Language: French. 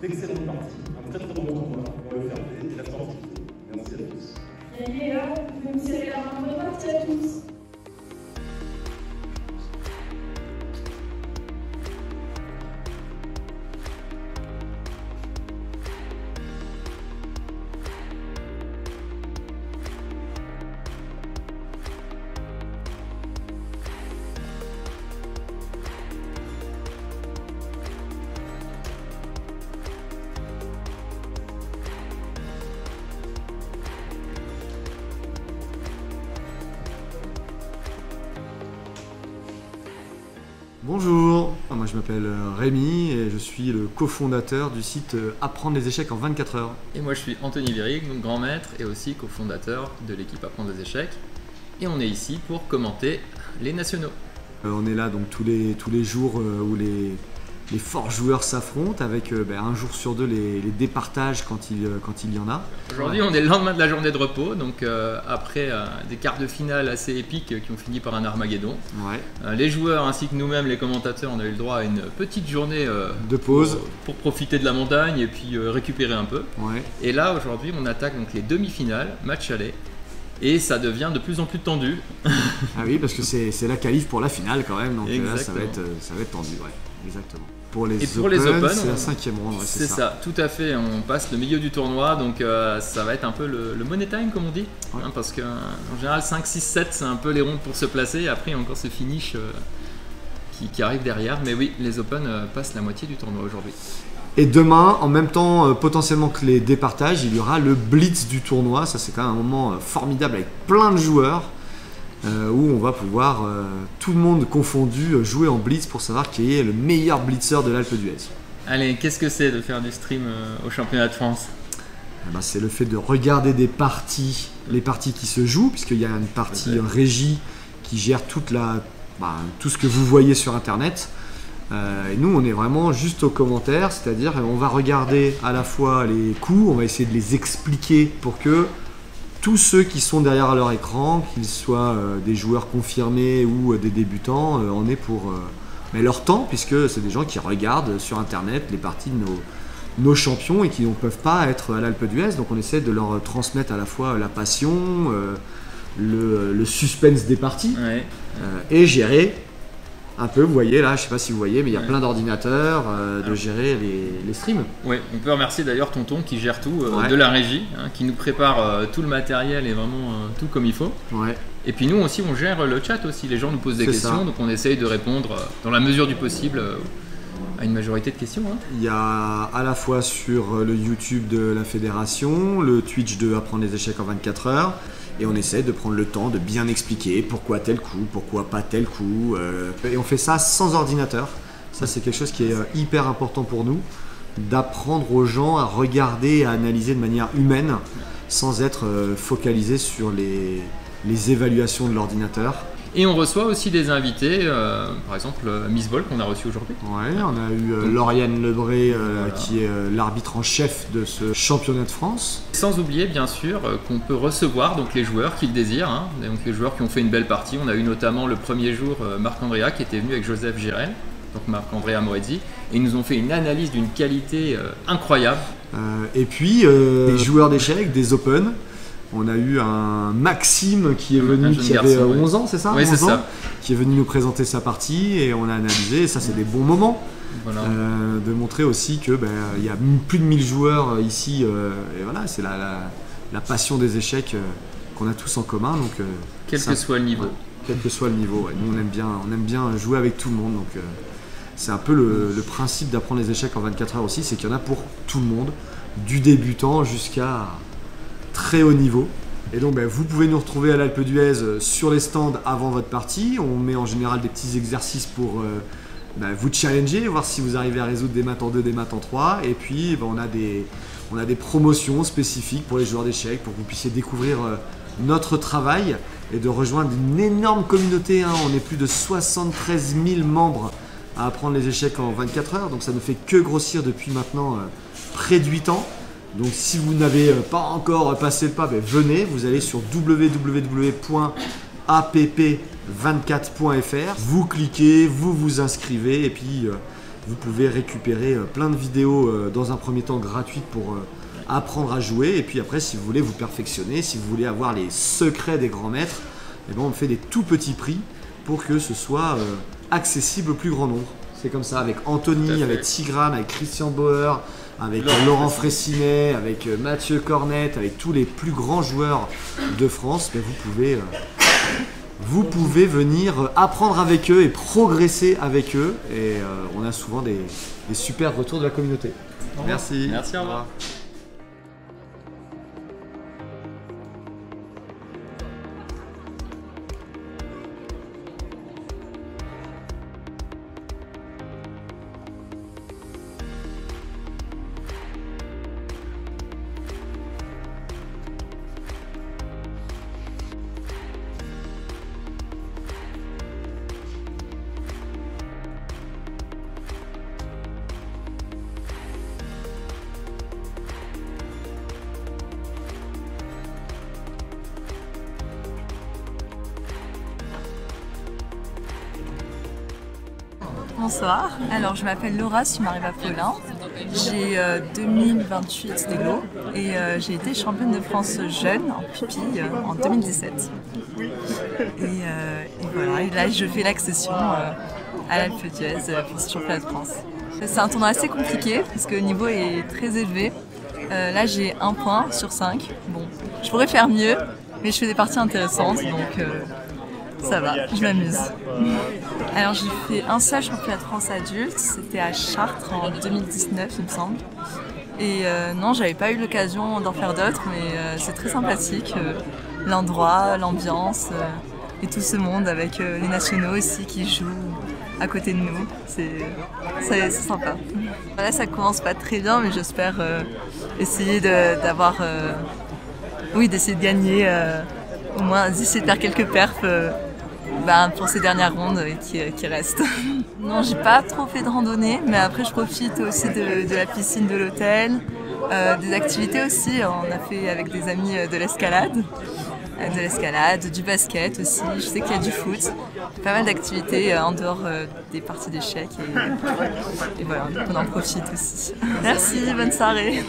d'excellentes parties, un très très bon tournoi dans le fair play et la sportivité. Merci à tous. Et là, vous pouvez me serrer la main. Bonne partie à tous. Bonjour, moi je m'appelle Rémi et je suis le cofondateur du site Apprendre les échecs en 24 heures. Et moi je suis Anthony Virrig, donc grand maître et aussi cofondateur de l'équipe Apprendre des échecs. Et on est ici pour commenter les nationaux. On est là donc tous les jours où les forts joueurs s'affrontent avec un jour sur deux les départages quand il y en a. Aujourd'hui on est le lendemain de la journée de repos, donc après des quarts de finale assez épiques qui ont fini par un Armageddon. Ouais. Les joueurs ainsi que nous-mêmes les commentateurs, on a eu le droit à une petite journée de pause pour profiter de la montagne et puis récupérer un peu. Ouais. Et là aujourd'hui on attaque donc les demi-finales, match aller. Et ça devient de plus en plus tendu. Ah oui, parce que c'est la qualif pour la finale quand même, donc là ça va être tendu, ouais, exactement. Pour les Open, c'est la 5e ronde, ouais, c'est ça, tout à fait. On passe le milieu du tournoi, donc ça va être un peu le money time comme on dit, ouais. Parce qu'en général 5, 6, 7 c'est un peu les rondes pour se placer, et après il y a encore ce finish qui arrive derrière. Mais oui, les Open passent la moitié du tournoi aujourd'hui. Et demain, en même temps, potentiellement que les départages, il y aura le blitz du tournoi. Ça, c'est quand même un moment formidable avec plein de joueurs où on va pouvoir, tout le monde confondu, jouer en blitz pour savoir qui est le meilleur blitzer de l'Alpe d'Huez. Allez, qu'est-ce que c'est de faire du stream au championnat de France? C'est le fait de regarder les parties qui se jouent, puisqu'il y a une partie régie qui gère tout ce que vous voyez sur Internet. Et nous on est vraiment juste aux commentaires, c'est-à-dire on va regarder à la fois les coups, on va essayer de les expliquer pour que tous ceux qui sont derrière leur écran, qu'ils soient des joueurs confirmés ou des débutants, on est pour leur temps, puisque c'est des gens qui regardent sur Internet les parties de nos champions et qui ne peuvent pas être à l'Alpe d'Huez, donc on essaie de leur transmettre à la fois la passion, le suspense des parties, ouais. Et gérer un peu, vous voyez là, je sais pas si vous voyez, mais il y a plein d'ordinateurs, de gérer les streams. Oui, on peut remercier d'ailleurs Tonton qui gère tout, Ouais. de la régie, qui nous prépare tout le matériel et vraiment tout comme il faut. Ouais. Et puis nous aussi on gère le chat aussi, les gens nous posent des C'est questions, ça. donc on essaye de répondre dans la mesure du possible à une majorité de questions. Il y a à la fois sur le YouTube de la fédération, le Twitch de Apprendre les échecs en 24 heures, et on essaie de prendre le temps de bien expliquer pourquoi tel coup, pourquoi pas tel coup, et on fait ça sans ordinateur. Ça c'est quelque chose qui est hyper important pour nous, d'apprendre aux gens à regarder et à analyser de manière humaine, sans être focalisé sur les évaluations de l'ordinateur. Et on reçoit aussi des invités, par exemple Miss Ball qu'on a reçu aujourd'hui. Ouais, on a eu Lauriane Lebré qui est l'arbitre en chef de ce championnat de France. Sans oublier bien sûr qu'on peut recevoir donc, les joueurs qui le désirent, donc les joueurs qui ont fait une belle partie. On a eu notamment le premier jour Marc-Andrea qui était venu avec Joseph Girel, donc Marc-Andrea Moretti, et ils nous ont fait une analyse d'une qualité incroyable. Et puis des joueurs d'échecs, des Open. On a eu un Maxime qui est venu, qui avait 11 ans, c'est ça? Oui, c'est ça. Qui est venu nous présenter sa partie et on a analysé, et ça c'est des bons moments. Voilà. De montrer aussi que il y a plus de 1000 joueurs ici, et voilà, c'est la passion des échecs qu'on a tous en commun. Donc, quel que soit le niveau. Ouais, quel que soit le niveau, ouais. Nous on aime bien jouer avec tout le monde. Donc, c'est un peu le principe d'apprendre les échecs en 24 heures aussi, c'est qu'il y en a pour tout le monde, du débutant jusqu'à très haut niveau. Et donc vous pouvez nous retrouver à l'Alpe d'Huez sur les stands avant votre partie. On met en général des petits exercices pour vous challenger, voir si vous arrivez à résoudre des maths en 2, des maths en 3. Et puis on a des promotions spécifiques pour les joueurs d'échecs pour que vous puissiez découvrir notre travail et de rejoindre une énorme communauté. On est plus de 73 000 membres à apprendre les échecs en 24 heures. Donc ça ne fait que grossir depuis maintenant près de 8 ans. Donc si vous n'avez pas encore passé le pas, venez, vous allez sur www.app24.fr, vous cliquez, vous vous inscrivez et puis Vous pouvez récupérer plein de vidéos dans un premier temps gratuites pour apprendre à jouer. Et puis après, si vous voulez vous perfectionner, si vous voulez avoir les secrets des grands maîtres, eh ben, on fait des tout petits prix pour que ce soit accessible au plus grand nombre. C'est comme ça avec Anthony, avec Tigran, avec Christian Bauer, avec Laurent Fressinet, avec Mathieu Cornette, avec tous les plus grands joueurs de France. Ben, vous pouvez venir apprendre avec eux et progresser avec eux. Et on a souvent des super retours de la communauté. Merci. Merci, au revoir. Bonsoir, alors je m'appelle Laura Sumariva Paulin, j'ai 2028 d'élo et j'ai été championne de France jeune en pupille en 2017. Et voilà, et là je fais l'accession à l'Alpe d'Huez pour ce championnat de France. C'est un tournoi assez compliqué parce que le niveau est très élevé. Là j'ai 1 point sur 5. Bon, je pourrais faire mieux, mais je fais des parties intéressantes donc ça va, je m'amuse. Alors j'ai fait un seul championnat de France adulte, c'était à Chartres en 2019 il me semble. Et non, j'avais pas eu l'occasion d'en faire d'autres, mais c'est très sympathique. L'endroit, l'ambiance et tout ce monde avec les nationaux aussi qui jouent à côté de nous, c'est sympa. Là ça commence pas très bien, mais j'espère essayer d'avoir, d'essayer de gagner, au moins d'essayer de faire quelques perfs pour ces dernières rondes qui restent. Non, j'ai pas trop fait de randonnée, mais après je profite aussi de la piscine de l'hôtel, des activités aussi. On a fait avec des amis de l'escalade, du basket aussi. Je sais qu'il y a du foot, pas mal d'activités en dehors des parties d'échecs et voilà, donc on en profite aussi. Merci, bonne soirée.